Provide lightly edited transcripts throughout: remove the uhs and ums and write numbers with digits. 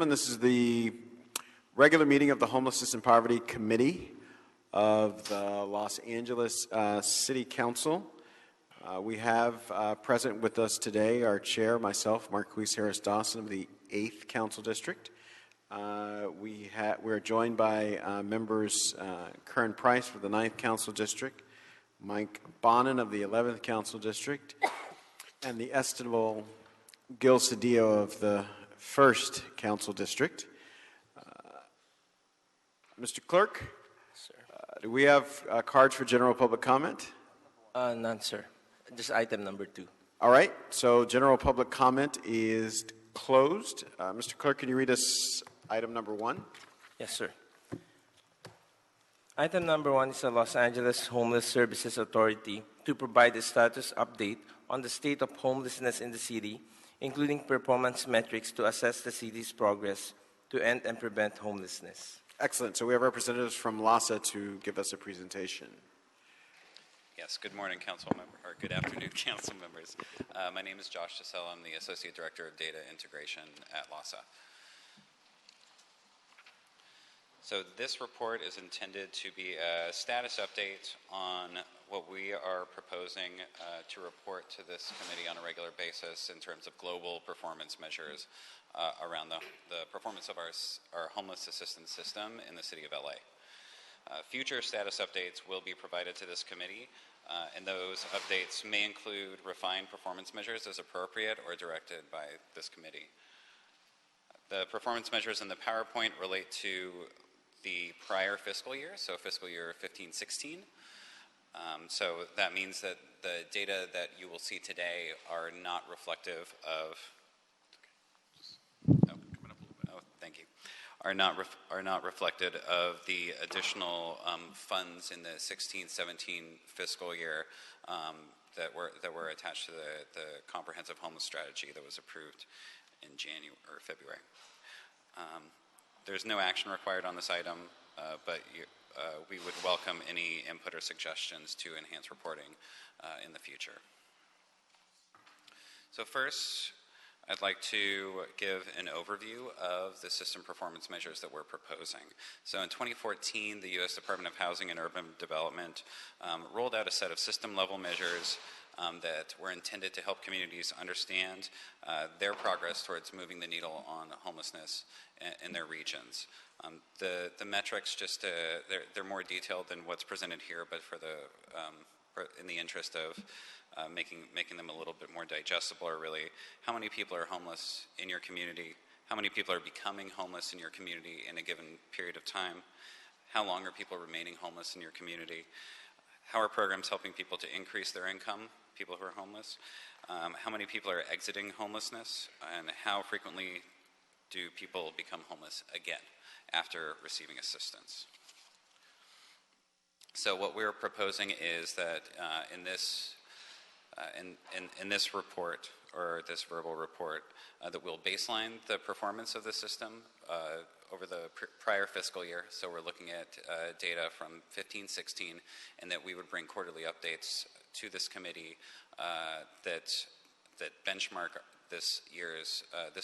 This is the regular meeting of the Homelessness and Poverty Committee of the Los Angeles City Council. We have present with us today our chair, myself, Marquise Harris Dawson of the 8th Council District. We're joined by members Kern Price for the 9th Council District, Mike Bonin of the 11th Council District, and the estimable Gil Cedillo of the 1st Council District. Mr. Clerk, Sir. Do we have cards for general public comment? None, sir. Just item number 2. All right, so general public comment is closed. Mr. Clerk, can you read us item number 1? Yes, sir. Item number 1 is the Los Angeles Homeless Services Authority to provide a status update on the state of homelessness in the city, including performance metrics to assess the city's progress to end and prevent homelessness. Excellent. So we have representatives from LASA to give us a presentation. Yes, good morning, council member, or good afternoon, council members. My name is Josh Giselle. I'm the Associate Director of Data Integration at LASA. So this report is intended to be a status update on what we are proposing to report to this committee on a regular basis in terms of global performance measures around the performance of our homeless assistance system in the city of LA. Future status updates will be provided to this committee, and those updates may include refined performance measures as appropriate or directed by this committee. The performance measures in the PowerPoint relate to the prior fiscal year, so fiscal year 15-16. So that means that the data that you will see today are not reflective of. Thank you. Are not reflected of the additional funds in the 16-17 fiscal year that were attached to the comprehensive homeless strategy that was approved in January or February. There's no action required on this item, but we would welcome any input or suggestions to enhance reporting in the future. So first, I'd like to give an overview of the system performance measures that we're proposing. So in 2014, the U.S. Department of Housing and Urban Development rolled out a set of system-level measures that were intended to help communities understand their progress towards moving the needle on homelessness in their regions. The metrics, they're more detailed than what's presented here, but in the interest of making them a little bit more digestible, are really how many people are homeless in your community, how many people are becoming homeless in your community in a given period of time, how long are people remaining homeless in your community, how are programs helping people to increase their income, people who are homeless, how many people are exiting homelessness, and how frequently do people become homeless again after receiving assistance. So what we're proposing is that in this report, or this verbal report, that we'll baseline the performance of the system over the prior fiscal year. So we're looking at data from 15-16, and that we would bring quarterly updates to this committee that benchmark this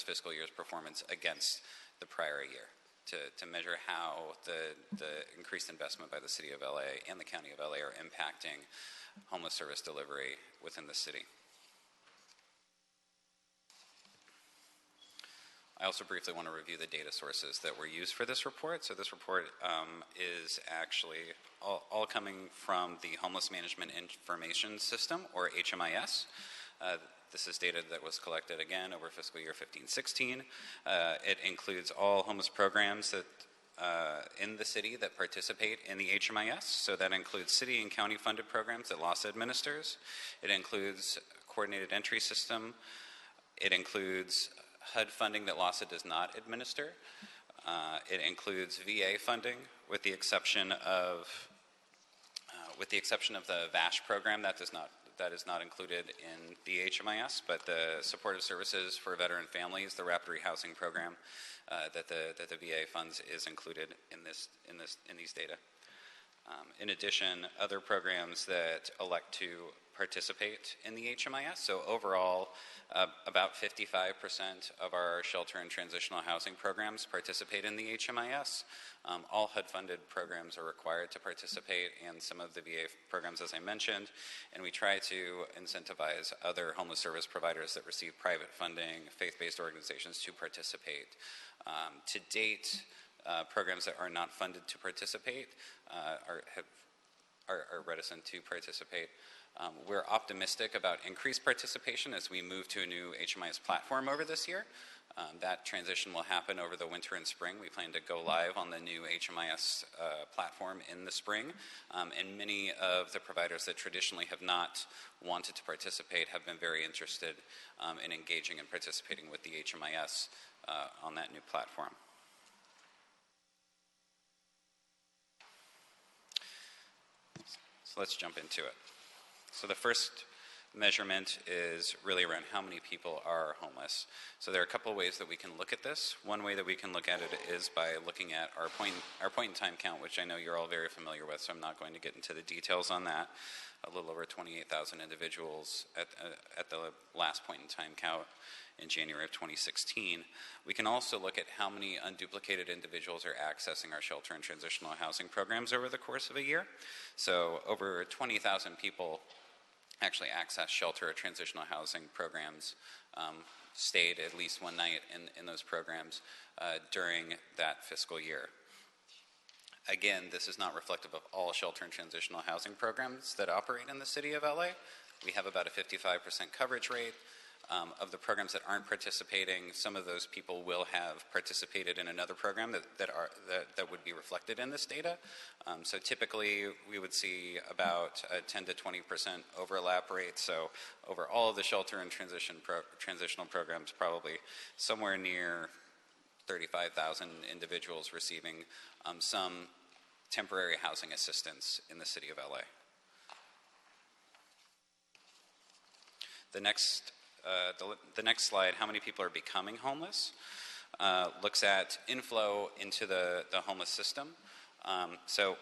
fiscal year's performance against the prior year to measure how the increased investment by the City of LA and the County of LA are impacting homeless service delivery within the city. I also briefly want to review the data sources that were used for this report. So this report is actually all coming from the Homeless Management Information System, or HMIS. This is data that was collected again over fiscal year 15-16. It includes all homeless programs that in the city that participate in the HMIS. So that includes city and county funded programs that LASA administers. It includes coordinated entry system. It includes HUD funding that LASA does not administer. It includes VA funding, with the exception of the VASH program that is not included in the HMIS, but the supportive services for veteran families, the rapid rehousing program that the VA funds, is included in these data. In addition, other programs that elect to participate in the HMIS. So overall, about 55% of our shelter and transitional housing programs participate in the HMIS. All HUD-funded programs are required to participate, and some of the VA programs, as I mentioned, and we try to incentivize other homeless service providers that receive private funding, faith-based organizations to participate. To date, programs that are not funded to participate are reticent to participate. We're optimistic about increased participation as we move to a new HMIS platform over this year. That transition will happen over the winter and spring. We plan to go live on the new HMIS platform in the spring, and many of the providers that traditionally have not wanted to participate have been very interested in engaging and participating with the HMIS on that new platform. So let's jump into it. So the first measurement is really around how many people are homeless. So there are a couple of ways that we can look at this. One way that we can look at it is by looking at our point in time count, which I know you're all very familiar with, so I'm not going to get into the details on that. A little over 28,000 individuals at the last point in time count in January of 2016. We can also look at how many unduplicated individuals are accessing our shelter and transitional housing programs over the course of a year. So over 20,000 people actually access shelter or transitional housing programs, stayed at least one night in those programs during that fiscal year. Again, this is not reflective of all shelter and transitional housing programs that operate in the city of LA. We have about a 55% coverage rate. Of the programs that aren't participating, some of those people will have participated in another program that would be reflected in this data. So typically, we would see about a 10 to 20% overlap rate. So over all of the shelter and transitional programs, probably somewhere near 35,000 individuals receiving some temporary housing assistance in the city of LA. The next slide, how many people are becoming homeless, looks at inflow into the homeless system. So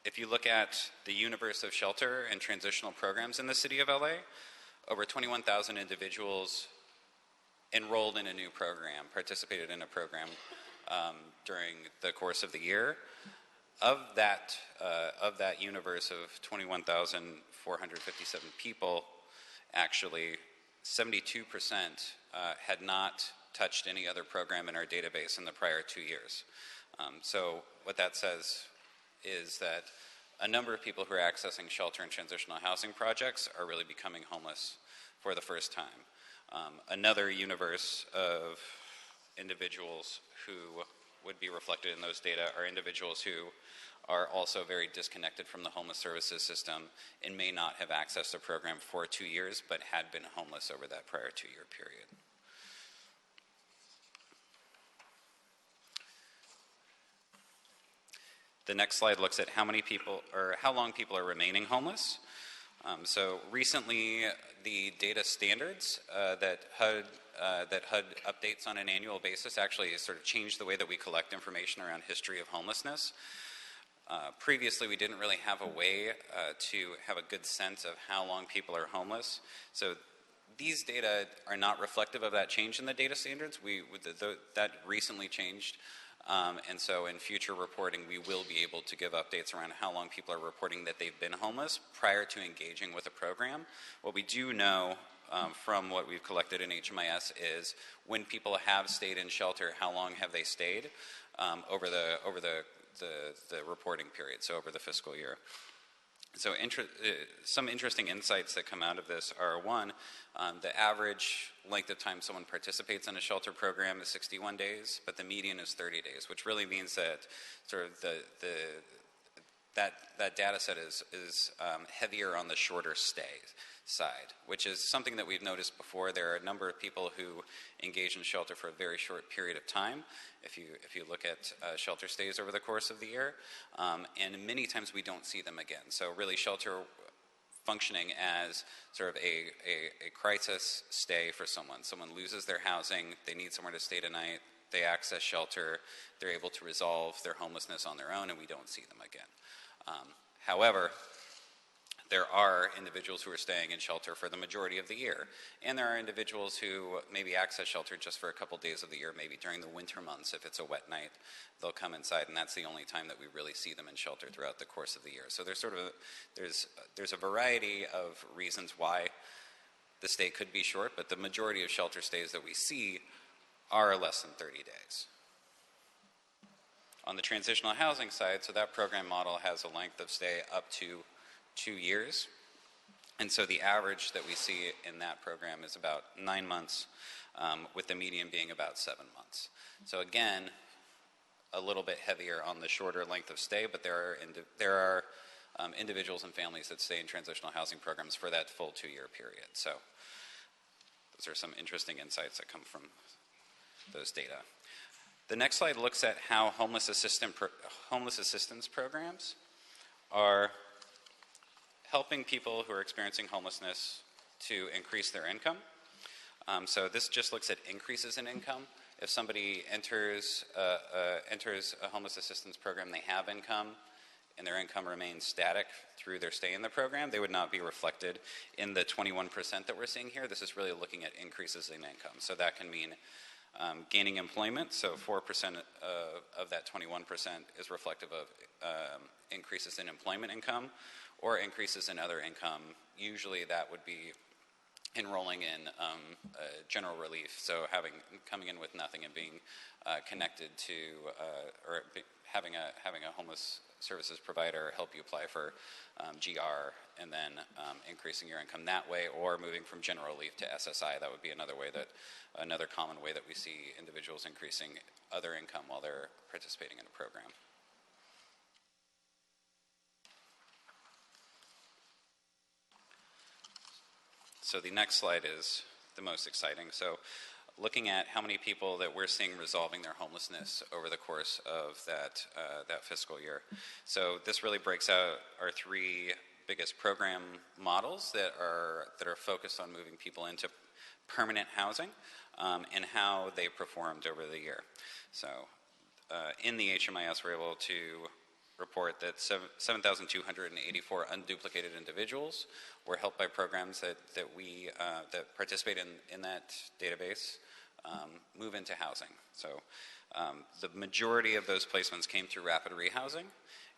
if you look at the universe of shelter and transitional programs in the city of LA, over 21,000 individuals enrolled in a new program, participated in a program during the course of the year. Of that universe of 21,457 people, actually 72% had not touched any other program in our database in the prior 2 years. So what that says is that a number of people who are accessing shelter and transitional housing projects are really becoming homeless for the first time. Another universe of individuals who would be reflected in those data are individuals who are also very disconnected from the homeless services system and may not have accessed a program for 2 years, but had been homeless over that prior 2-year period. The next slide looks at how long people are remaining homeless. So recently, the data standards that HUD updates on an annual basis actually sort of changed the way that we collect information around history of homelessness. Previously, we didn't really have a way to have a good sense of how long people are homeless. So these data are not reflective of that change in the data standards. That recently changed. And so in future reporting, we will be able to give updates around how long people are reporting that they've been homeless prior to engaging with a program. What we do know from what we've collected in HMIS is when people have stayed in shelter, how long have they stayed over the reporting period, so over the fiscal year. So some interesting insights that come out of this are, one, the average length of time someone participates in a shelter program is 61 days, but the median is 30 days, which really means that sort of that data set is heavier on the shorter stay side, which is something that we've noticed before. There are a number of people who engage in shelter for a very short period of time, if you look at shelter stays over the course of the year, and many times we don't see them again. So really shelter functioning as sort of a crisis stay for someone. Someone loses their housing, they need somewhere to stay tonight, they access shelter, they're able to resolve their homelessness on their own, and we don't see them again. However, there are individuals who are staying in shelter for the majority of the year. And there are individuals who maybe access shelter just for a couple days of the year, maybe during the winter months. If it's a wet night, they'll come inside, and that's the only time that we really see them in shelter throughout the course of the year. So there's a variety of reasons why the stay could be short, but the majority of shelter stays that we see are less than 30 days. On the transitional housing side, so that program model has a length of stay up to 2 years. And so the average that we see in that program is about 9 months, with the median being about 7 months. So again, a little bit heavier on the shorter length of stay, but there are individuals and families that stay in transitional housing programs for that full 2-year period. So those are some interesting insights that come from those data. The next slide looks at how homeless assistance programs are helping people who are experiencing homelessness to increase their income. So this just looks at increases in income. If somebody enters a homeless assistance program, they have income, and their income remains static through their stay in the program, they would not be reflected in the 21% that we're seeing here. This is really looking at increases in income. So that can mean gaining employment, so 4% of that 21% is reflective of increases in employment income or increases in other income. Usually that would be enrolling in general relief, so coming in with nothing and being connected to having a homeless services provider help you apply for GR, and then increasing your income that way, or moving from general relief to SSI. That would be another common way that we see individuals increasing other income while they're participating in a program. So the next slide is the most exciting. So looking at how many people that we're seeing resolving their homelessness over the course of that fiscal year. So this really breaks out our 3 biggest program models that are focused on moving people into permanent housing, and how they performed over the year. So in the HMIS, we're able to report that 7,284 unduplicated individuals were helped by programs that participate in that database move into housing. So the majority of those placements came through rapid rehousing,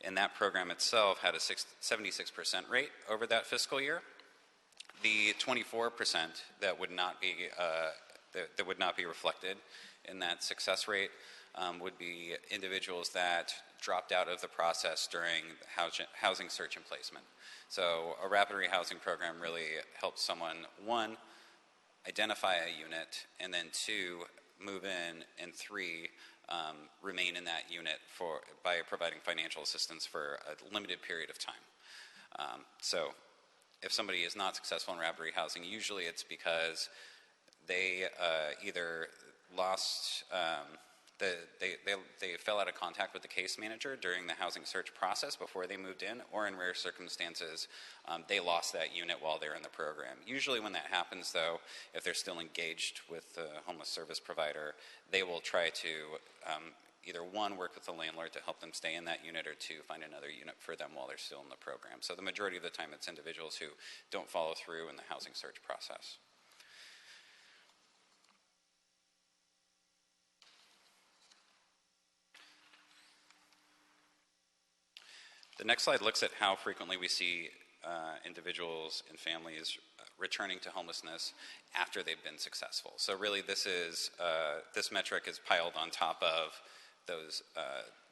and that program itself had a 76% rate over that fiscal year. The 24% that would not be reflected in that success rate would be individuals that dropped out of the process during housing search and placement. So a rapid rehousing program really helps someone, 1, identify a unit, and then 2, move in, and 3, remain in that unit by providing financial assistance for a limited period of time. So if somebody is not successful in rapid rehousing, usually it's because they either lost, they fell out of contact with the case manager during the housing search process before they moved in, or in rare circumstances, they lost that unit while they're in the program. Usually when that happens, though, if they're still engaged with the homeless service provider, they will try to either 1, work with the landlord to help them stay in that unit, or 2, find another unit for them while they're still in the program. So the majority of the time it's individuals who don't follow through in the housing search process. The next slide looks at how frequently we see individuals and families returning to homelessness after they've been successful. So really this metric is piled on top of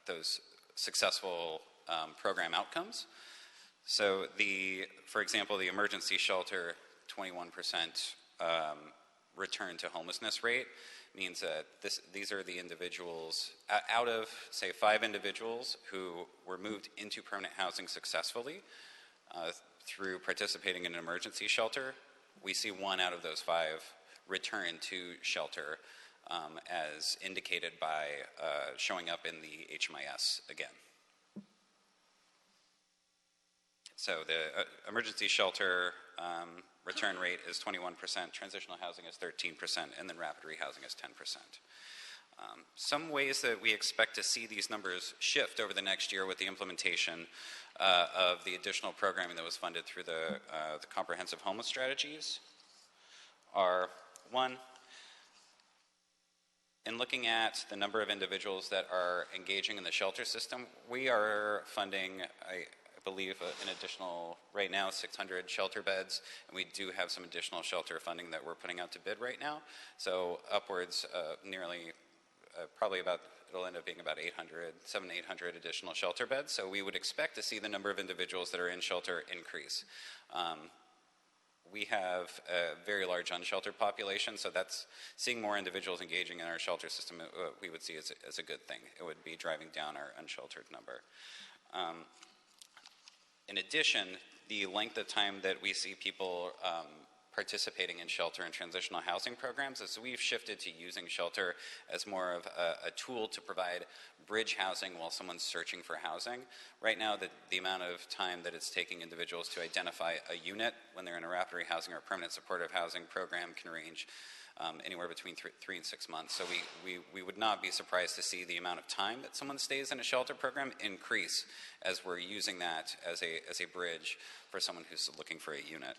those successful program outcomes. So for example, the emergency shelter 21% return to homelessness rate means that these are the individuals, out of, say, 5 individuals who were moved into permanent housing successfully through participating in an emergency shelter, we see 1 out of those 5 return to shelter, as indicated by showing up in the HMIS again. So the emergency shelter return rate is 21%, transitional housing is 13%, and then rapid rehousing is 10%. Some ways that we expect to see these numbers shift over the next year with the implementation of the additional programming that was funded through the comprehensive homeless strategies are, one, in looking at the number of individuals that are engaging in the shelter system, we are funding, I believe, an additional, right now, 600 shelter beds, and we do have some additional shelter funding that we're putting out to bid right now. So upwards, nearly, probably about, it'll end up being about 800 additional shelter beds. So we would expect to see the number of individuals that are in shelter increase. We have a very large unsheltered population, so that's seeing more individuals engaging in our shelter system, we would see as a good thing. It would be driving down our unsheltered number. In addition, the length of time that we see people participating in shelter and transitional housing programs, as we've shifted to using shelter as more of a tool to provide bridge housing while someone's searching for housing. Right now, the amount of time that it's taking individuals to identify a unit when they're in a rapid rehousing or permanent supportive housing program can range anywhere between 3 and 6 months. So we would not be surprised to see the amount of time that someone stays in a shelter program increase as we're using that as a bridge for someone who's looking for a unit.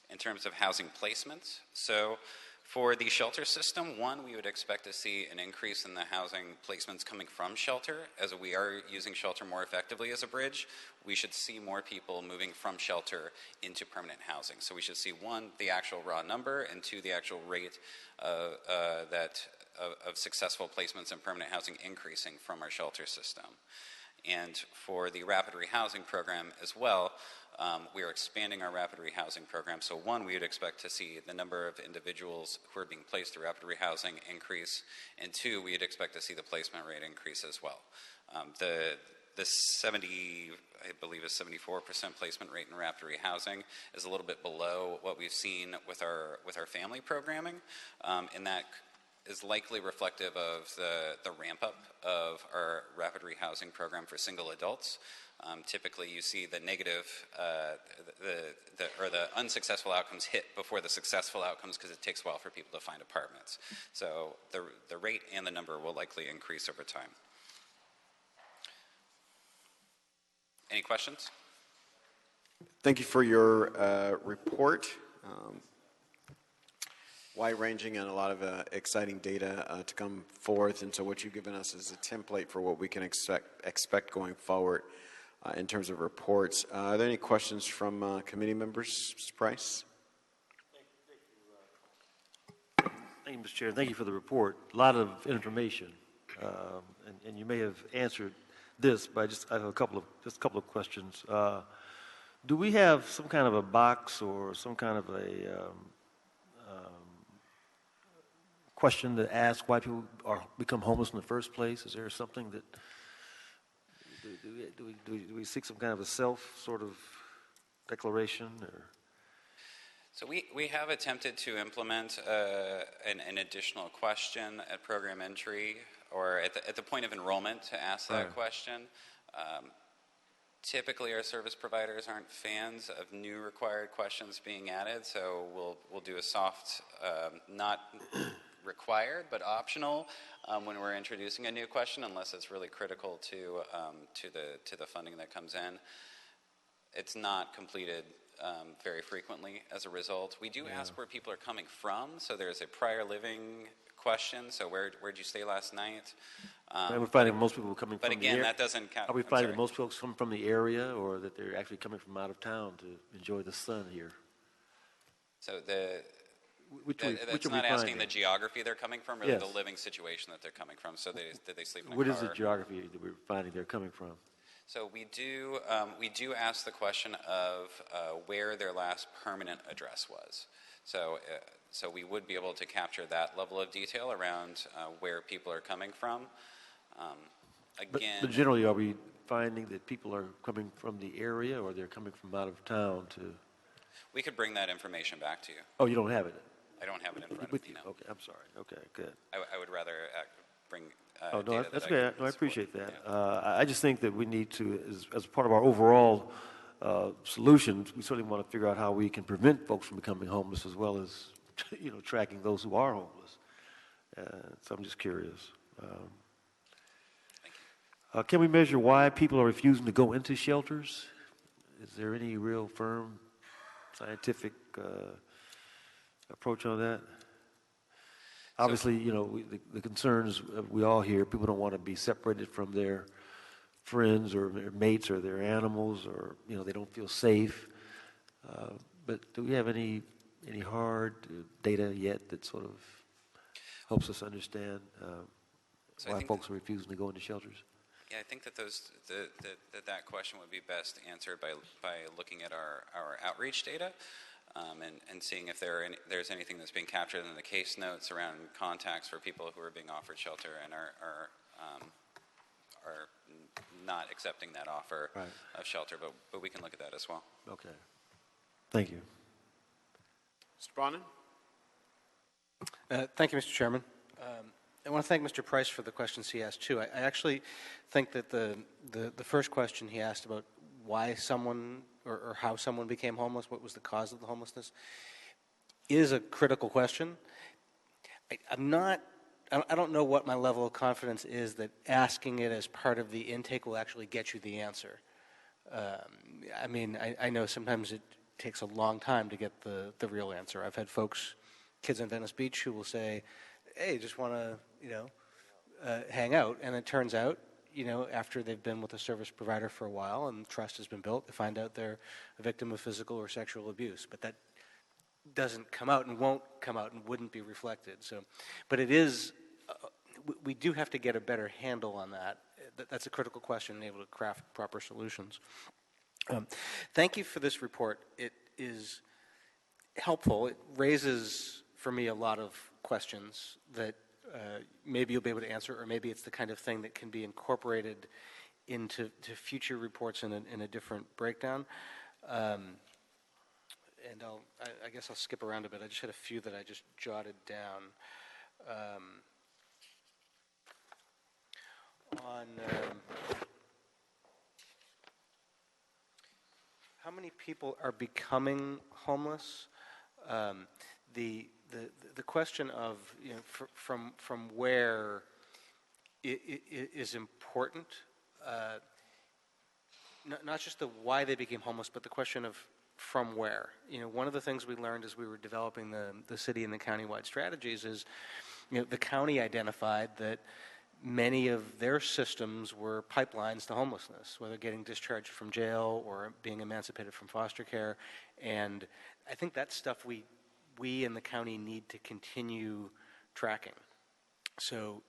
In terms of housing placements, so for the shelter system, one, we would expect to see an increase in the housing placements coming from shelter. As we are using shelter more effectively as a bridge, we should see more people moving from shelter into permanent housing. So we should see, one, the actual raw number, and two, the actual rate of successful placements in permanent housing increasing from our shelter system. And for the rapid rehousing program as well, we are expanding our rapid rehousing program. So one, we would expect to see the number of individuals who are being placed through rapid rehousing increase, and two, we'd expect to see the placement rate increase as well. The 70, I believe, is 74% placement rate in rapid rehousing is a little bit below what we've seen with our family programming, and that is likely reflective of the ramp up of our rapid rehousing program for single adults. Typically, you see the negative, the unsuccessful outcomes hit before the successful outcomes because it takes a while for people to find apartments. So the rate and the number will likely increase over time. Any questions? Thank you for your report. Wide-ranging and a lot of exciting data to come forth, and so what you've given us is a template for what we can expect going forward in terms of reports. Are there any questions from committee members? Mr. Price? Thank you, Mr. Chair. Thank you for the report. A lot of information, and you may have answered this, but I have a couple of questions. Do we have some kind of a box or some kind of a question to ask why people become homeless in the first place? Is there something that do we seek some kind of a self sort of declaration? Or? So we have attempted to implement an additional question at program entry or at the point of enrollment to ask that question. Typically, our service providers aren't fans of new required questions being added, so we'll do a soft, not required but optional when we're introducing a new question, unless it's really critical to the funding that comes in. It's not completed very frequently as a result. We do ask where people are coming from, so there's a prior living question. So where'd you stay last night? We're finding most people coming from the area. But again, that doesn't count. Are we finding that most folks come from the area, or that they're actually coming from out of town to enjoy the sun here? So that's not asking the geography they're coming from, or the living situation that they're coming from. So did they sleep in a car? What is the geography that we're finding they're coming from? So we do ask the question of where their last permanent address was. So we would be able to capture that level of detail around where people are coming from. Again, but generally, are we finding that people are coming from the area, or they're coming from out of town to? We could bring that information back to you. Oh, you don't have it? I don't have it in front with of me you. now. Okay, I'm sorry. Okay, good. I would rather bring. Oh no, data that's that good. No, I support. appreciate that. Yeah. I just think that we need to, as part of our overall solutions, we certainly want to figure out how we can prevent folks from becoming homeless, as well as tracking those who are homeless. So I'm just curious. Can we measure why people are refusing to go into shelters? Is there any real firm scientific approach on that? Obviously, the concerns we all hear, people don't want to be separated from their friends or their mates or their animals, or, they don't feel safe. But do we have any hard data yet that sort of helps us understand why folks are refusing to go into shelters? Yeah, I think that that question would be best answered by looking at our outreach data. And seeing if there's anything that's being captured in the case notes around contacts for people who are being offered shelter and are not accepting that offer of shelter. But we can look at that as well. Okay. Thank you. Mr. Bonin? Thank you, Mr. Chairman. I want to thank Mr. Price for the questions he asked, too. I actually think that the first question he asked about why someone or how someone became homeless, what was the cause of the homelessness, is a critical question. I don't know what my level of confidence is that asking it as part of the intake will actually get you the answer. I know sometimes it takes a long time to get the real answer. I've had kids in Venice Beach, who will say, hey, just want to, hang out. And it turns out, after they've been with a service provider for a while and trust has been built, they find out they're a victim of physical or sexual abuse. But that doesn't come out and won't come out and wouldn't be reflected. But it is, we do have to get a better handle on that. That's a critical question, and able to craft proper solutions. Thank you for this report. It is helpful. It raises, for me, a lot of questions that maybe you'll be able to answer, or maybe it's the kind of thing that can be incorporated into future reports in a different breakdown. And I guess I'll skip around a bit. I just had a few that I just jotted down. On how many people are becoming homeless, the question of from where is important. Not just the why they became homeless, but the question of from where. One of the things we learned as we were developing the city and the county-wide strategies is, the county identified that many of their systems were pipelines to homelessness, whether getting discharged from jail or being emancipated from foster care. And I think that's stuff we in the county need to continue tracking. So,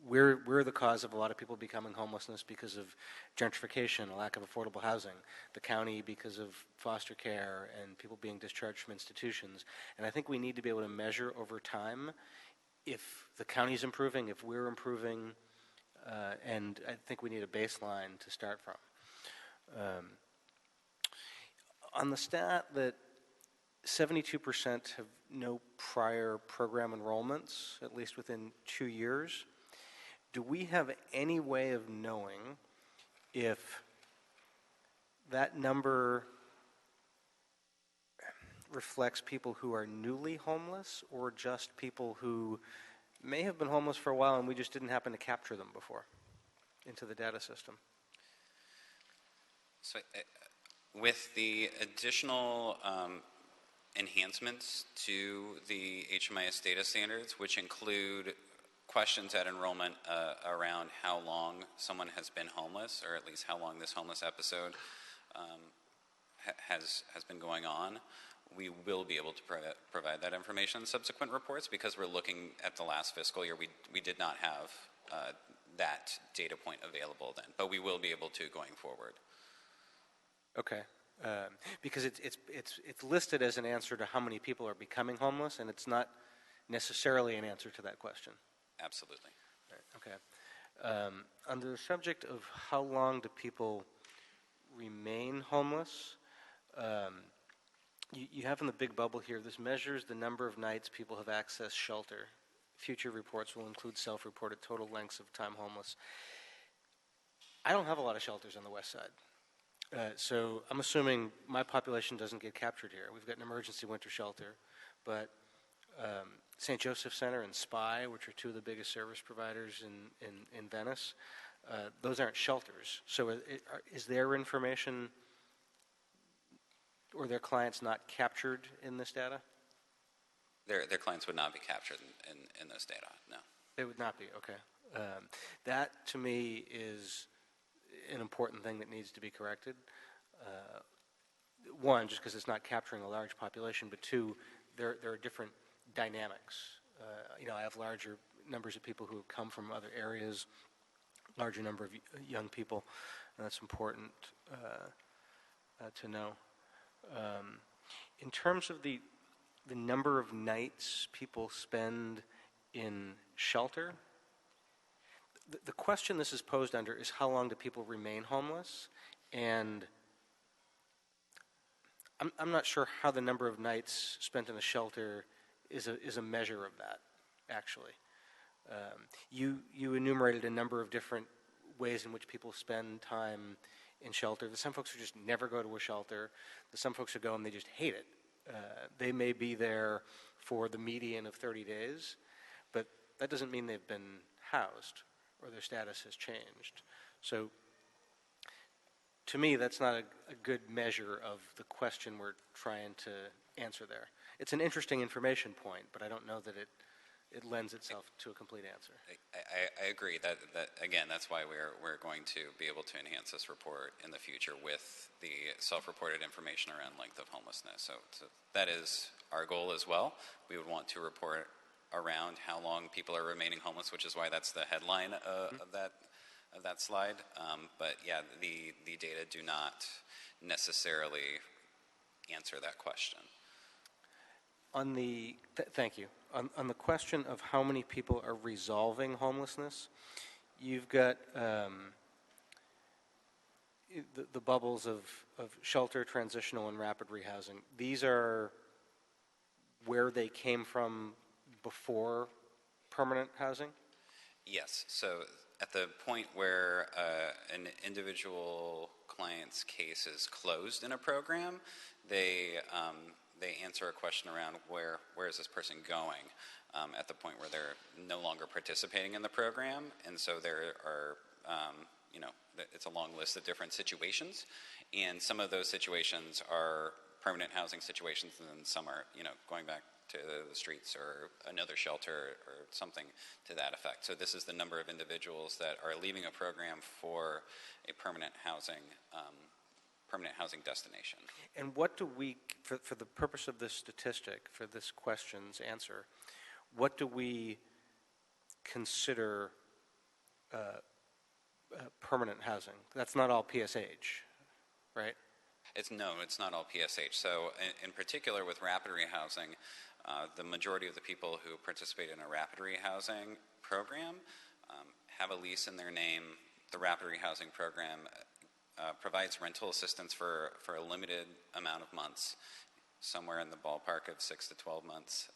we're the cause of a lot of people becoming homelessness because of gentrification, a lack of affordable housing. The county because of foster care and people being discharged from institutions. And I think we need to be able to measure over time if the county's improving, if we're improving, and I think we need a baseline to start from. On the stat that 72% have no prior program enrollments, at least within 2 years, do we have any way of knowing if that number reflects people who are newly homeless or just people who may have been homeless for a while and we just didn't happen to capture them before into the data system? So with the additional enhancements to the HMIS data standards, which include questions at enrollment around how long someone has been homeless, or at least how long this homeless episode has been going on, we will be able to provide that information in subsequent reports, because we're looking at the last fiscal year. We did not have that data point available then, but we will be able to going forward. Okay. Because it's listed as an answer to how many people are becoming homeless, and it's not necessarily an answer to that question. Absolutely. Okay. On the subject of how long do people remain homeless, you have in the big bubble here, this measures the number of nights people have accessed shelter. Future reports will include self-reported total lengths of time homeless. I don't have a lot of shelters on the west side. So I'm assuming my population doesn't get captured here. We've got an emergency winter shelter, but St. Joseph Center and SPY, which are two of the biggest service providers in Venice, those aren't shelters. So is their information or their clients not captured in this data? Their clients would not be captured in those data, no. They would not be, okay. That, to me, is an important thing that needs to be corrected. One, just because it's not capturing a large population, but two, there are different dynamics. I have larger numbers of people who have come from other areas, larger number of young people, and that's important to know. In terms of the number of nights people spend in shelter, the question this is posed under is how long do people remain homeless? And I'm not sure how the number of nights spent in a shelter is a measure of that, actually. You enumerated a number of different ways in which people spend time in shelter. There's some folks who just never go to a shelter. There's some folks who go and they just hate it. They may be there for the median of 30 days, but that doesn't mean they've been housed or their status has changed. So to me, that's not a good measure of the question we're trying to answer there. It's an interesting information point, but I don't know that it lends itself to a complete answer. I agree that again, that's why we're going to be able to enhance this report in the future with the self-reported information around length of homelessness. So that is our goal as well. We would want to report around how long people are remaining homeless, which is why that's the headline of that slide. But yeah, the data do not necessarily answer that question. On the thank you. On the question of how many people are resolving homelessness, you've got the bubbles of shelter, transitional, and rapid rehousing. These are where they came from before permanent housing? Yes. So at the point where an individual client's case is closed in a program, they answer a question around where is this person going at the point where they're no longer participating in the program. And so there are, it's a long list of different situations. And some of those situations are permanent housing situations, and then some are, going back to the streets or another shelter or something to that effect. So this is the number of individuals that are leaving a program for a permanent housing destination. And what do we, for the purpose of this statistic, for this question's answer, what do we consider permanent housing? That's not all PSH, right? It's not all PSH. So in particular with rapid rehousing, the majority of the people who participate in a rapid rehousing program have a lease in their name. The rapid rehousing program provides rental assistance for a limited amount of months, somewhere in the ballpark of 6 to 12 months,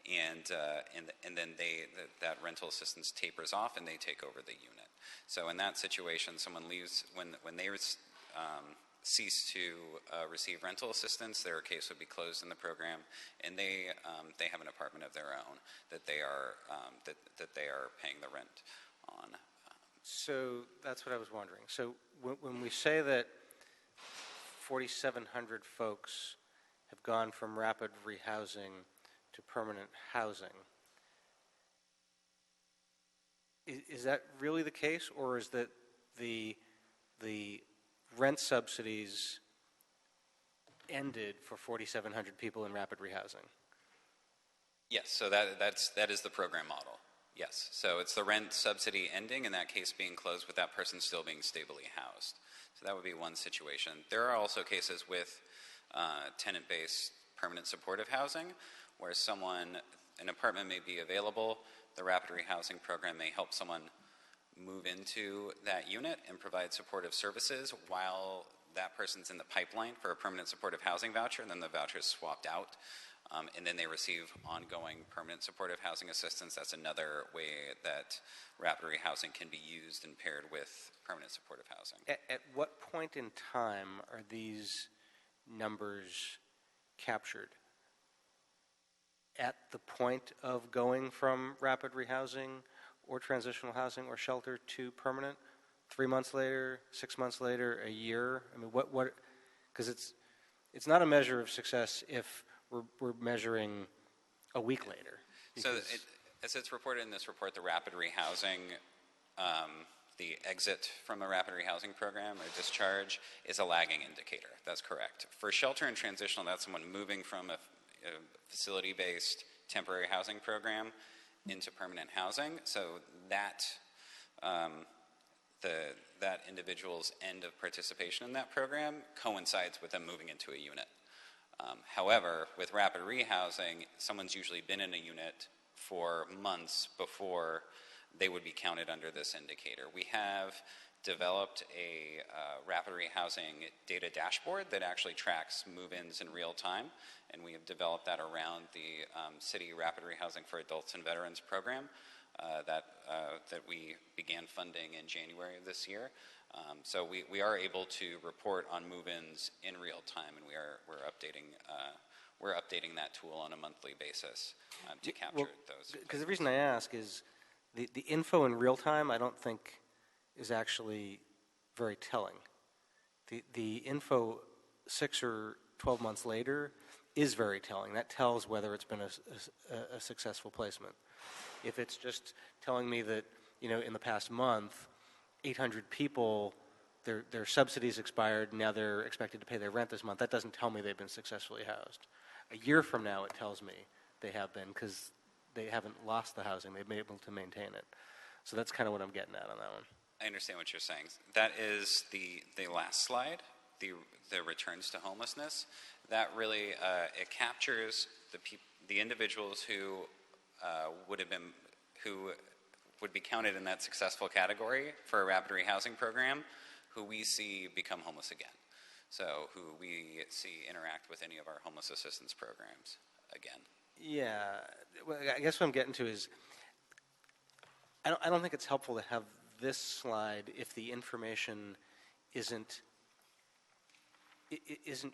and then that rental assistance tapers off and they take over the unit. So in that situation, someone leaves when they cease to receive rental assistance, their case would be closed in the program, and they have an apartment of their own that they are paying the rent on. So that's what I was wondering. So when we say that 4,700 folks have gone from rapid rehousing to permanent housing, is that really the case, or is that the rent subsidies ended for 4,700 people in rapid rehousing? Yes, so that is the program model. Yes, so it's the rent subsidy ending, in that case being closed, with that person still being stably housed. So that would be one situation. There are also cases with tenant-based permanent supportive housing, where an apartment may be available, the rapid rehousing program may help someone move into that unit and provide supportive services while that person's in the pipeline for a permanent supportive housing voucher, and then the voucher is swapped out. And then they receive ongoing permanent supportive housing assistance. That's another way that rapid rehousing can be used and paired with permanent supportive housing. At what point in time are these numbers captured? at the point of going from rapid rehousing or transitional housing or shelter to permanent? 3 months later, 6 months later, a year? I mean, what? Because it's not a measure of success if we're measuring a week later. So, as it's reported in this report, the rapid rehousing, the exit from a rapid rehousing program or discharge is a lagging indicator. That's correct. For shelter and transitional, that's someone moving from a facility-based temporary housing program into permanent housing. So that that individual's end of participation in that program coincides with them moving into a unit. However, with rapid rehousing, someone's usually been in a unit for months before they would be counted under this indicator. We have developed a rapid rehousing data dashboard that actually tracks move-ins in real time, and we have developed that around the City Rapid Rehousing for Adults and Veterans program that we began funding in January of this year. So we are able to report on move-ins in real time, and we're updating that tool on a monthly basis to capture those. Because the reason I ask is the info in real time I don't think is actually very telling. The info 6 or 12 months later is very telling. That tells whether it's been a successful placement. If it's just telling me that, in the past month, 800 people, their subsidies expired, and now they're expected to pay their rent this month, that doesn't tell me they've been successfully housed. A year from now, it tells me they have been, because they haven't lost the housing. They've been able to maintain it. So that's kind of what I'm getting at on that one. I understand what you're saying. That is the last slide, the returns to homelessness. That really it captures the individuals who would be counted in that successful category for a rapid rehousing program, who we see become homeless again. So who we see interact with any of our homeless assistance programs again. Yeah, well, I guess what I'm getting to is I don't think it's helpful to have this slide if the information isn't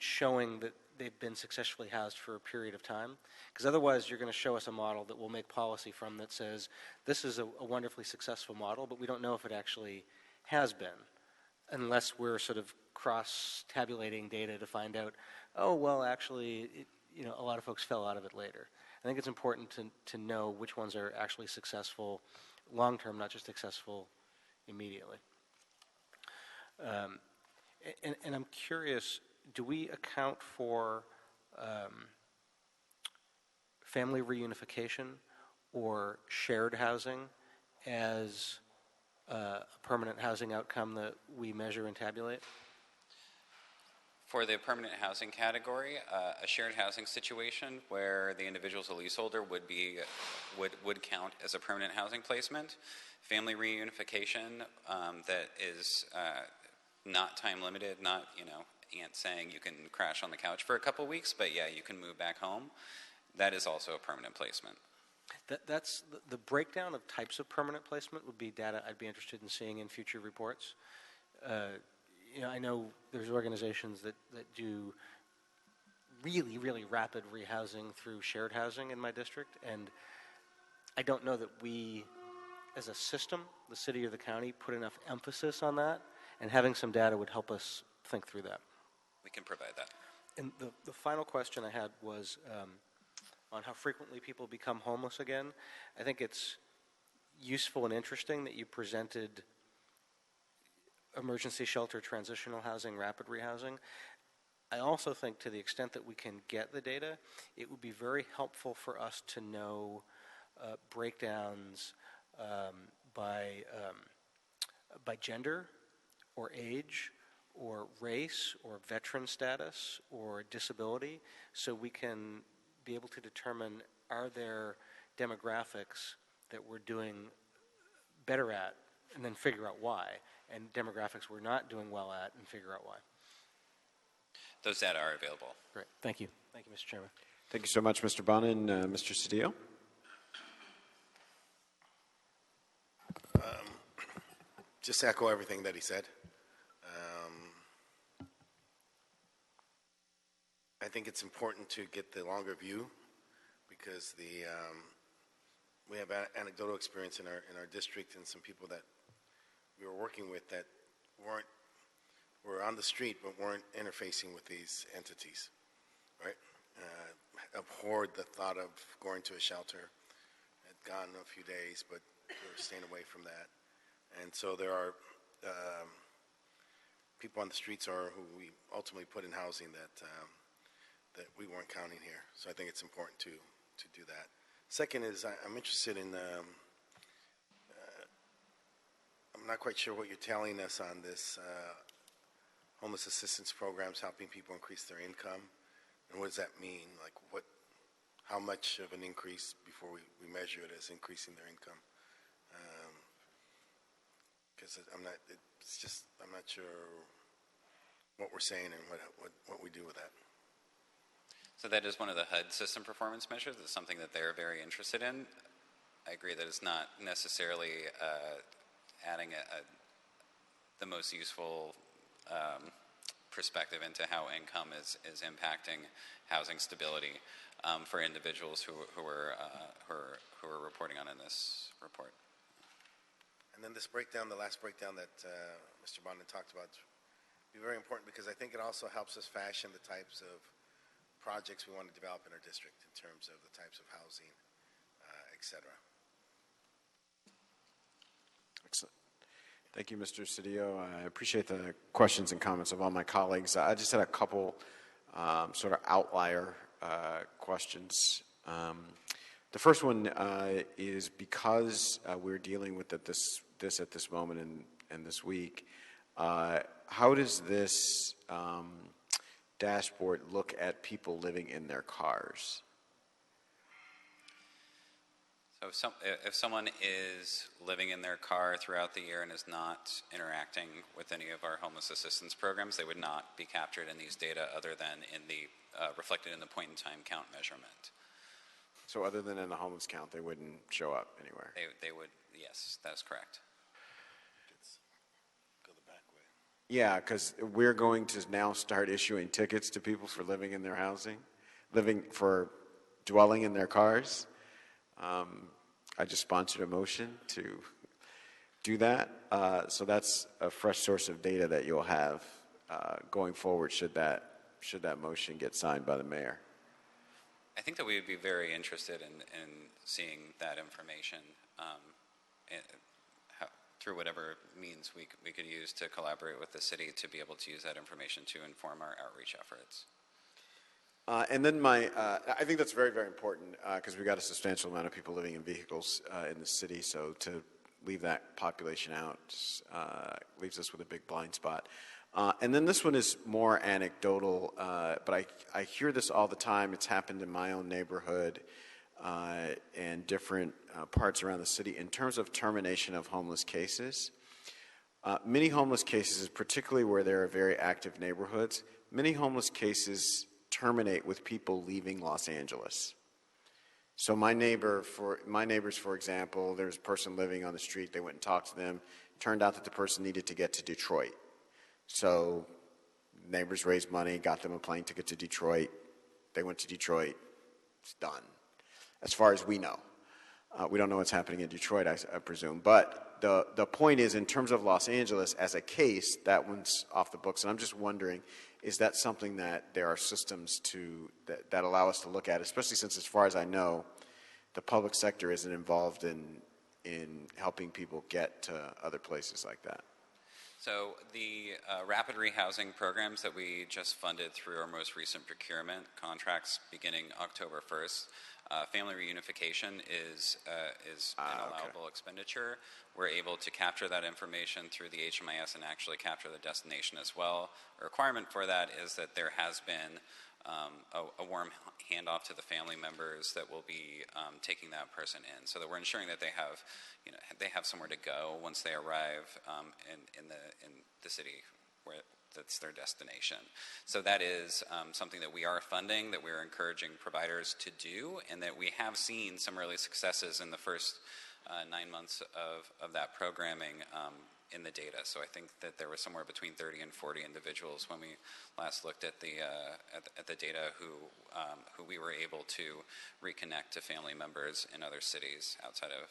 showing that they've been successfully housed for a period of time. Because otherwise you're going to show us a model that we'll make policy from that says this is a wonderfully successful model, but we don't know if it actually has been, unless we're sort of cross-tabulating data to find out, oh, well, actually, a lot of folks fell out of it later. I think it's important to know which ones are actually successful long-term, not just successful immediately. And I'm curious, do we account for family reunification or shared housing as a permanent housing outcome that we measure and tabulate? For the permanent housing category, a shared housing situation where the individual's a leaseholder would count as a permanent housing placement. Family reunification that is not time limited, not aunt saying you can crash on the couch for a couple weeks, but yeah, you can move back home. That is also a permanent placement. That's the breakdown of types of permanent placement would be data I'd be interested in seeing in future reports. I know there's organizations that do really, really rapid rehousing through shared housing in my district, and I don't know that we, as a system, the city or the county, put enough emphasis on that, and having some data would help us think through that. We can provide that. And the final question I had was on how frequently people become homeless again. I think it's useful and interesting that you presented emergency shelter, transitional housing, rapid rehousing. I also think to the extent that we can get the data, it would be very helpful for us to know breakdowns by gender or age or race or veteran status or disability, so we can be able to determine, are there demographics that we're doing better at, and then figure out why, and demographics we're not doing well at, and figure out why. Those data are available. Great. Thank you. Thank you, Mr. Chairman. Thank you so much, Mr. Bonin. Mr. Cedillo? Just echo everything that he said. I think it's important to get the longer view because we have anecdotal experience in our district and some people that we were working with that were on the street but weren't interfacing with these entities, right? Abhorred the thought of going to a shelter, had gone a few days, but we were staying away from that. And so there are people on the streets who we ultimately put in housing that we weren't counting here. So I think it's important to do that. Second is I'm interested in, I'm not quite sure what you're telling us on this homeless assistance programs helping people increase their income. And what does that mean? Like how much of an increase before we measure it as increasing their income? Because I'm not sure what we're saying and what we do with that. So that is one of the HUD system performance measures. It's something that they're very interested in. I agree that it's not necessarily adding the most useful perspective into how income is impacting housing stability for individuals who are reporting on in this report. And then this breakdown, the last breakdown that Mr. Bondon talked about, be very important because I think it also helps us fashion the types of projects we want to develop in our district in terms of the types of housing, et cetera. Excellent. Thank you, Mr. Cedillo. I appreciate the questions and comments of all my colleagues. I just had a couple sort of outlier questions. The first one is because we're dealing with this at this moment and this week, how does this dashboard look at people living in their cars? So if someone is living in their car throughout the year and is not interacting with any of our homeless assistance programs, they would not be captured in these data other than in the reflected in the point-in-time count measurement. So other than in the homeless count, they wouldn't show up anywhere? They would, yes, that's correct. Go the back way. Yeah, because we're going to now start issuing tickets to people for living in their housing, for dwelling in their cars. I just sponsored a motion to do that. So that's a fresh source of data that you'll have going forward should that motion get signed by the mayor. I think that we would be very interested in seeing that information through whatever means we could use to collaborate with the city to be able to use that information to inform our outreach efforts. And then I think that's very, very important because we've got a substantial amount of people living in vehicles in the city, so to leave that population out leaves us with a big blind spot. And then this one is more anecdotal, but I hear this all the time. It's happened in my own neighborhood and different parts around the city in terms of termination of homeless cases. Many homeless cases, particularly where there are very active neighborhoods, many homeless cases terminate with people leaving Los Angeles. So my neighbors, for example, there's a person living on the street. They went and talked to them. Turned out that the person needed to get to Detroit. So neighbors raised money, got them a plane ticket to Detroit. They went to Detroit. It's done. As far as we know. We don't know what's happening in Detroit, I presume. But the point is, in terms of Los Angeles, as a case, that one's off the books. And I'm just wondering, is that something that there are systems that allow us to look at, especially since, as far as I know, the public sector isn't involved in helping people get to other places like that? So the rapid rehousing programs that we just funded through our most recent procurement contracts beginning October 1st, family reunification is an allowable expenditure. We're able to capture that information through the HMIS and actually capture the destination as well. A requirement for that is that there has been a warm handoff to the family members that will be taking that person in, so that we're ensuring that they have somewhere to go once they arrive in the city where that's their destination. So that is something that we are funding, that we're encouraging providers to do, and that we have seen some early successes in the first 9 months of that programming in the data. So I think that there was somewhere between 30 and 40 individuals when we last looked at the data who we were able to reconnect to family members in other cities outside of.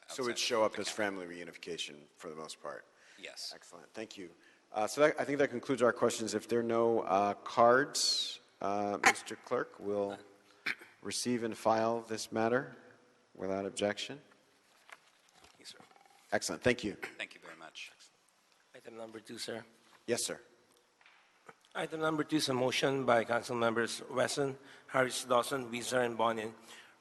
So it would show up as family reunification for the most part. Yes. Excellent. Thank you. I think that concludes our questions. If there are no cards, Mr. Clerk will receive and file this matter without objection. Yes, sir. Excellent. Thank you. Thank you very much. Item number 2, sir. Yes, sir. Item number 2 is a motion by Council Members Wesson, Harris, Dawson, Weezer, and Bonin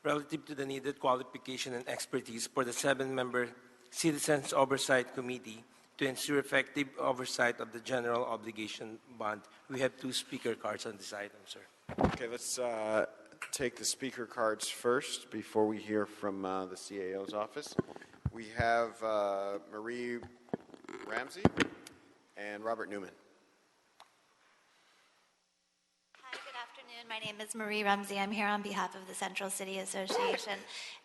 relative to the needed qualification and expertise for the 7-member Citizens Oversight Committee to ensure effective oversight of the general obligation bond. We have 2 speaker cards on this item, sir. Okay, let's take the speaker cards first before we hear from the CAO's office. We have Marie Ramsey and Robert Newman. Hi, good afternoon. My name is Marie Ramsey. I'm here on behalf of the Central City Association,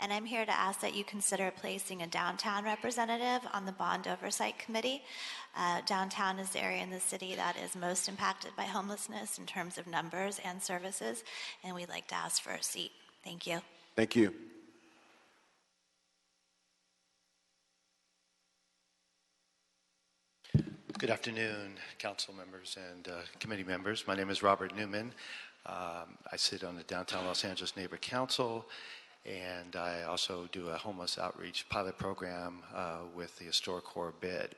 and I'm here to ask that you consider placing a downtown representative on the Bond Oversight Committee. Downtown is the area in the city that is most impacted by homelessness in terms of numbers and services, and we'd like to ask for a seat. Thank you. Thank you. Good afternoon, council members and committee members. My name is Robert Newman. I sit on the Downtown Los Angeles Neighbor Council, and I also do a homeless outreach pilot program with the AstroCorps bid.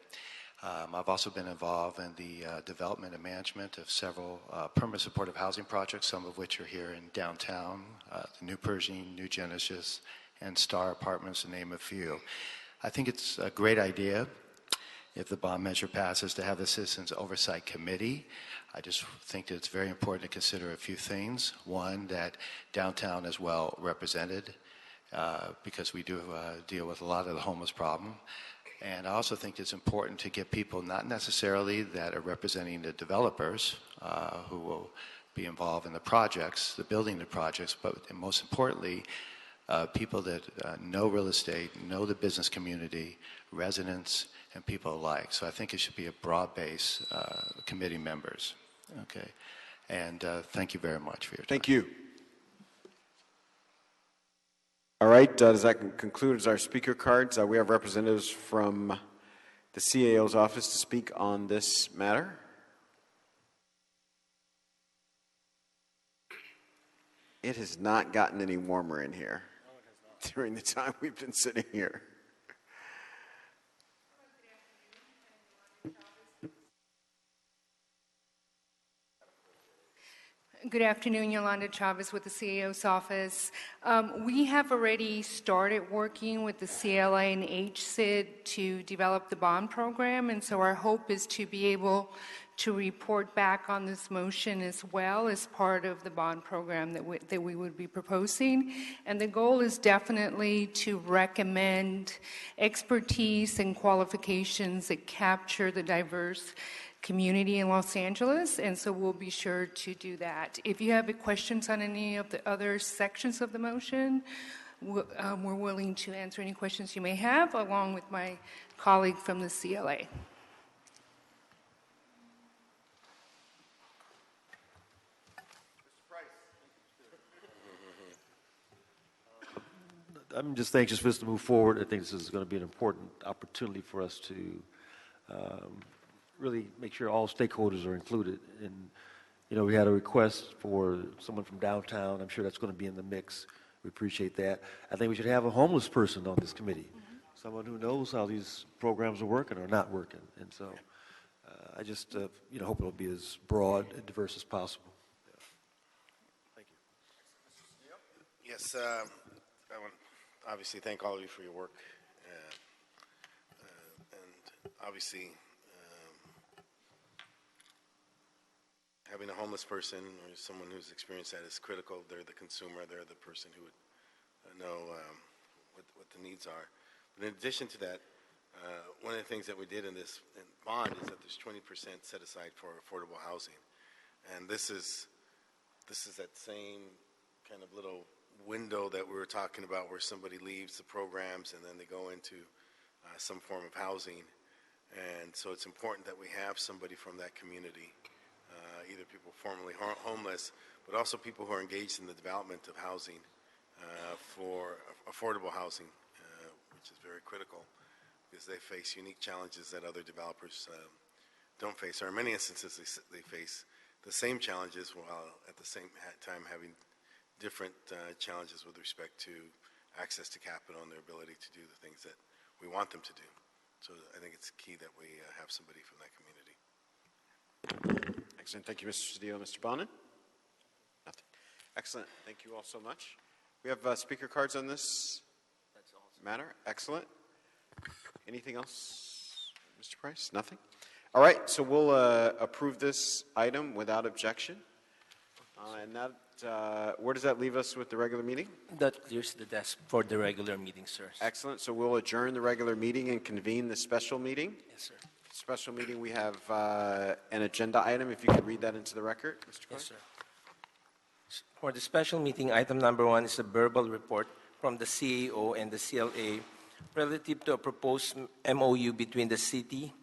I've also been involved in the development and management of several permanent supportive housing projects, some of which are here in downtown, the New Pershing, New Genesis, and Star Apartments, to name a few. I think it's a great idea, if the bond measure passes, to have the Citizens Oversight Committee. I just think that it's very important to consider a few things. One, that downtown is well represented because we do deal with a lot of the homeless problem. And I also think it's important to get people not necessarily that are representing the developers who will be involved in the projects, the building the projects, but most importantly, people that know real estate, know the business community, residents, and people alike. So I think it should be a broad-based committee members. Okay, and thank you very much for your time. Thank you. All right, does that conclude our speaker cards? We have representatives from the CAO's office to speak on this matter. It has not gotten any warmer in here during the time we've been sitting here. Good afternoon, Yolanda Chavez with the CAO's office. We have already started working with the CLA and HCID to develop the bond program, and so our hope is to be able to report back on this motion as well as part of the bond program that we would be proposing. And the goal is definitely to recommend expertise and qualifications that capture the diverse community in Los Angeles, and so we'll be sure to do that. If you have questions on any of the other sections of the motion, we're willing to answer any questions you may have, along with my colleague from the CLA. I'm just anxious for this to move forward. I think this is going to be an important opportunity for us to really make sure all stakeholders are included. And, you know, we had a request for someone from downtown. I'm sure that's going to be in the mix. We appreciate that. I think we should have a homeless person on this committee, someone who knows how these programs are working or not working. And so I just, you know, hope it'll be as broad and diverse as possible. Yeah. Thank you. Yes, I want to obviously thank all of you for your work. And obviously, having a homeless person or someone who's experienced that is critical. They're the consumer. They're the person who would know what the needs are. But in addition to that, one of the things that we did in this bond is that there's 20% set aside for affordable housing. And this is that same kind of little window that we were talking about where somebody leaves the programs and then they go into some form of housing. And so it's important that we have somebody from that community, either people formerly homeless, but also people who are engaged in the development of housing for affordable housing, which is very critical because they face unique challenges that other developers don't face, or in many instances they face the same challenges while at the same time having different challenges with respect to access to capital and their ability to do the things that we want them to do. So I think it's key that we have somebody from that community. Excellent. Thank you, Mr. Cedillo. Mr. Bonin? Nothing. Excellent. Thank you all so much. We have speaker cards on this matter. Excellent. Anything else, Mr. Price? Nothing? All right. So we'll approve this item without objection. And that, where does that leave us with the regular meeting? That clears the desk for the regular meeting, sir. Excellent. So we'll adjourn the regular meeting and convene the special meeting. Yes, sir. Special meeting, we have an agenda item. If you could read that into the record, Mr. Clark. Yes, sir. For the special meeting, item number 1 is a verbal report from the CAO and the CLA relative to a proposed MOU between the city,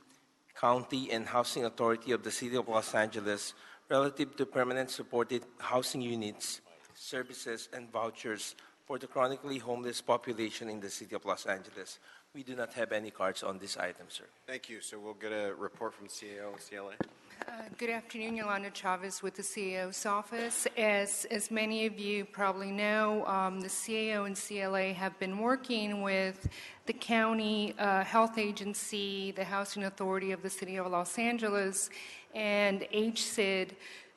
county, and housing authority of the City of Los Angeles relative to permanent supported housing units, services, and vouchers for the chronically homeless population in the City of Los Angeles. We do not have any cards on this item, sir. Thank you. So we'll get a report from CAO and CLA. Good afternoon, Yolanda Chavez with the CAO's office. As many of you probably know, the CAO and CLA have been working with the county health agency, the housing authority of the City of Los Angeles, and HCID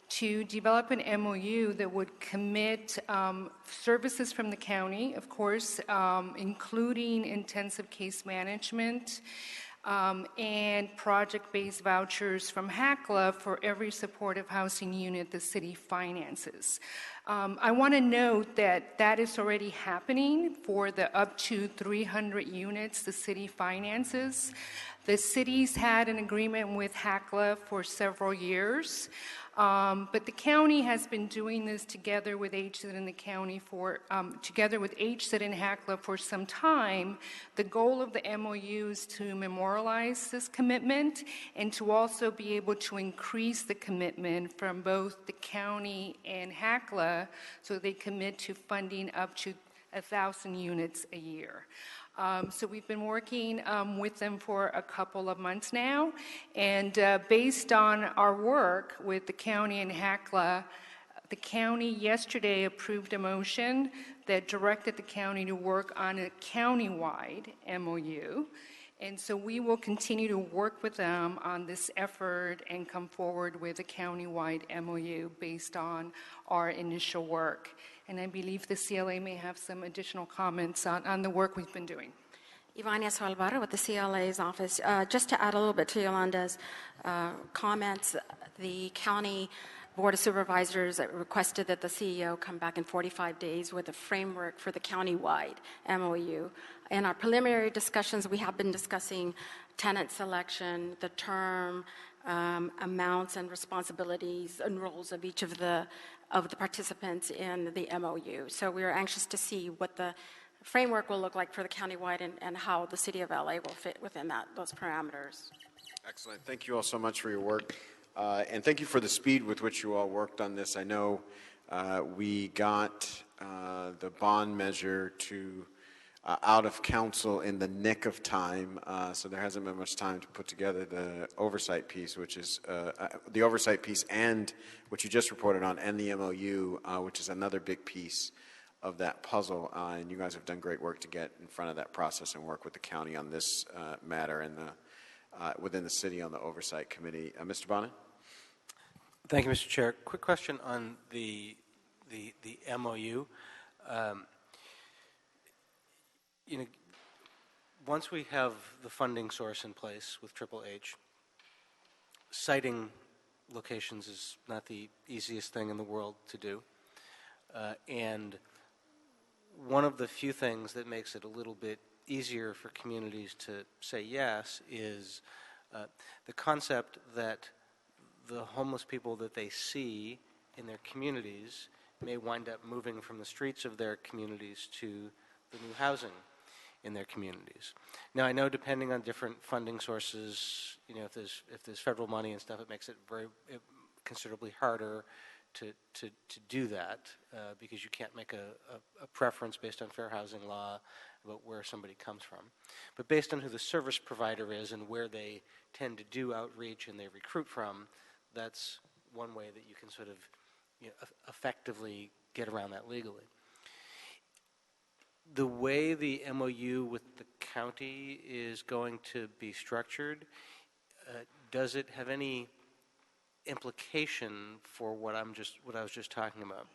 to develop an MOU that would commit services from the county, of course, including intensive case management, and project-based vouchers from HACLA for every supportive housing unit the city finances. I want to note that that is already happening for the up to 300 units the city finances. The city's had an agreement with HACLA for several years. But the county has been doing this together with HCID and the county together with HCID and HACLA for some time. The goal of the MOU is to memorialize this commitment and to also be able to increase the commitment from both the county and HACLA so they commit to funding up to 1,000 units a year. So we've been working with them for a couple of months now, and based on our work with the county and HACLA, the county yesterday approved a motion that directed the county to work on a county-wide MOU, and so we will continue to work with them on this effort and come forward with a county-wide MOU based on our initial work. And I believe the CLA may have some additional comments on the work we've been doing. Ivania Salvara with the CLA's office. Just to add a little bit to Yolanda's comments, the county Board of Supervisors requested that the CEO come back in 45 days with a framework for the county-wide MOU. In our preliminary discussions, we have been discussing tenant selection, the term, amounts and responsibilities and roles of each of the participants in the MOU. So we are anxious to see what the framework will look like for the countywide and how the City of LA will fit within those parameters. Excellent. Thank you all so much for your work. And thank you for the speed with which you all worked on this. I know we got the bond measure to out of council in the nick of time, so there hasn't been much time to put together the oversight piece, which is the oversight piece and what you just reported on, and the MOU, which is another big piece of that puzzle. And you guys have done great work to get in front of that process and work with the county on this matter and within the city on the oversight committee. Mr. Bonin? Thank you, Mr. Chair. Quick question on the MOU. Once we have the funding source in place with Triple H, citing locations is not the easiest thing in the world to do. And one of the few things that makes it a little bit easier for communities to say yes is the concept that the homeless people that they see in their communities may wind up moving from the streets of their communities to the new housing. in their communities. Now, I know depending on different funding sources, if there's federal money and stuff, it makes it considerably harder to do that because you can't make a preference based on fair housing law about where somebody comes from. But based on who the service provider is and where they tend to do outreach and they recruit from, that's one way that you can sort of effectively get around that legally. The way the MOU with the county is going to be structured, does it have any implication for what I was just talking about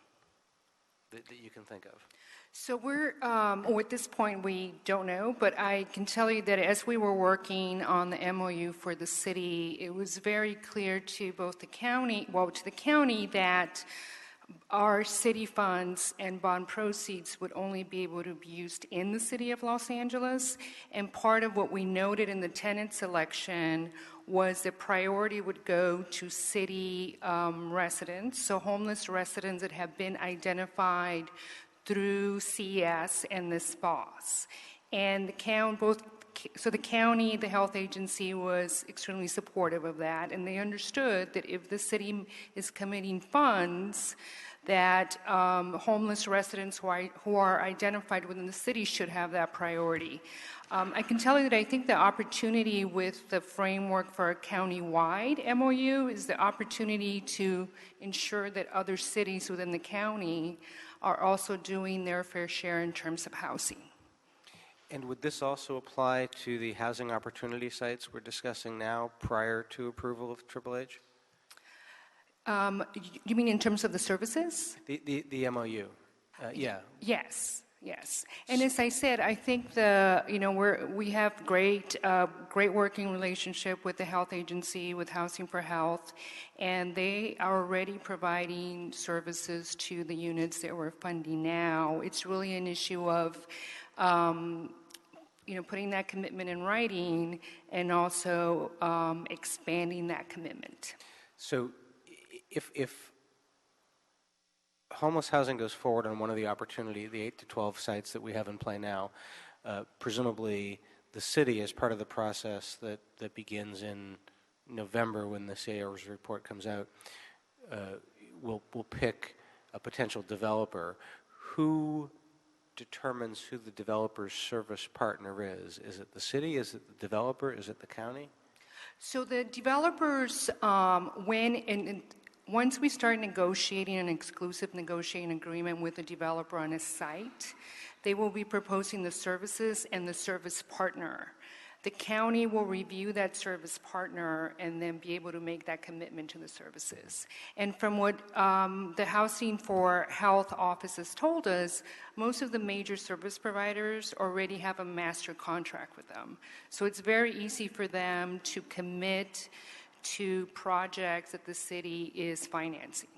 that you can think of? So we're, at this point, we don't know, but I can tell you that as we were working on the MOU for the city, it was very clear to both the county, that our city funds and bond proceeds would only be able to be used in the city of Los Angeles. And part of what we noted in the tenant selection was that priority would go to city residents, so homeless residents that have been identified through CES and the SPOS. And the county, the health agency was extremely supportive of that, and they understood that if the city is committing funds, that homeless residents who are identified within the city should have that priority. I can tell you that I think the opportunity with the framework for a county-wide MOU is the opportunity to ensure that other cities within the county are also doing their fair share in terms of housing. And would this also apply to the housing opportunity sites we're discussing now prior to approval of Triple H? You mean in terms of the services? The MOU, yeah. Yes. And as I said, I think we have great working relationship with the health agency, with Housing for Health, and they are already providing services to the units that we're funding now. It's really an issue of putting that commitment in writing and also expanding that commitment. So if homeless housing goes forward on one of the 8 to 12 sites that we have in play now, presumably the city, as part of the process that begins in November when the CAO's report comes out, will pick a potential developer. Who determines who the developer's service partner is? Is it the city? Is it the developer? Is it the county? So the developers, once we start negotiating an exclusive negotiating agreement with the developer on a site, they will be proposing the services and the service partner. The county will review that service partner and then be able to make that commitment to the services. And from what the Housing for Health office has told us, most of the major service providers already have a master contract with them. So it's very easy for them to commit to projects that the city is financing.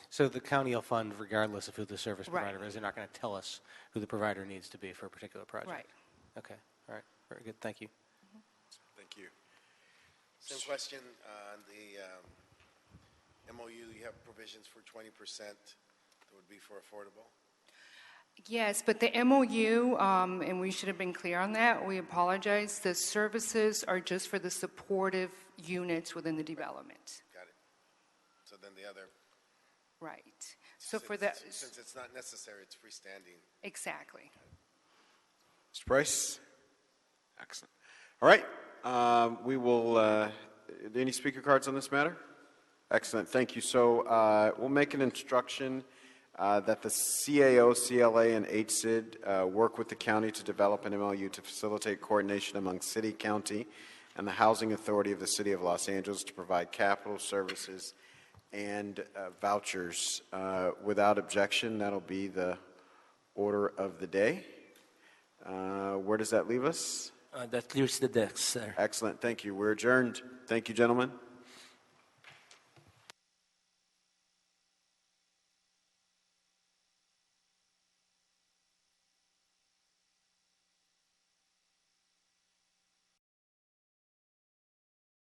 So the county will fund regardless of who the service provider Right. is. They're not going to tell us who the provider needs to be for a particular project. Right. Okay. All right. Very good. Thank you. Thank you. Same question on the MOU. You have provisions for 20% that would be for affordable. Yes, but the MOU, and we should have been clear on that, we apologize, the services are just for the supportive units within the development. Got it. So then the other. Right. So for that. Since it's not necessary, it's freestanding. Exactly. Mr. Price? Excellent. All right. We will, any speaker cards on this matter? Excellent. Thank you. So we'll make an instruction that the CAO, CLA, and HCID work with the county to develop an MOU to facilitate coordination among city, county, and the Housing Authority of the City of Los Angeles to provide capital services and vouchers. Without objection, that'll be the order of the day. Where does that leave us? That clears the decks, sir. Excellent. Thank you. We're adjourned. Thank you, gentlemen.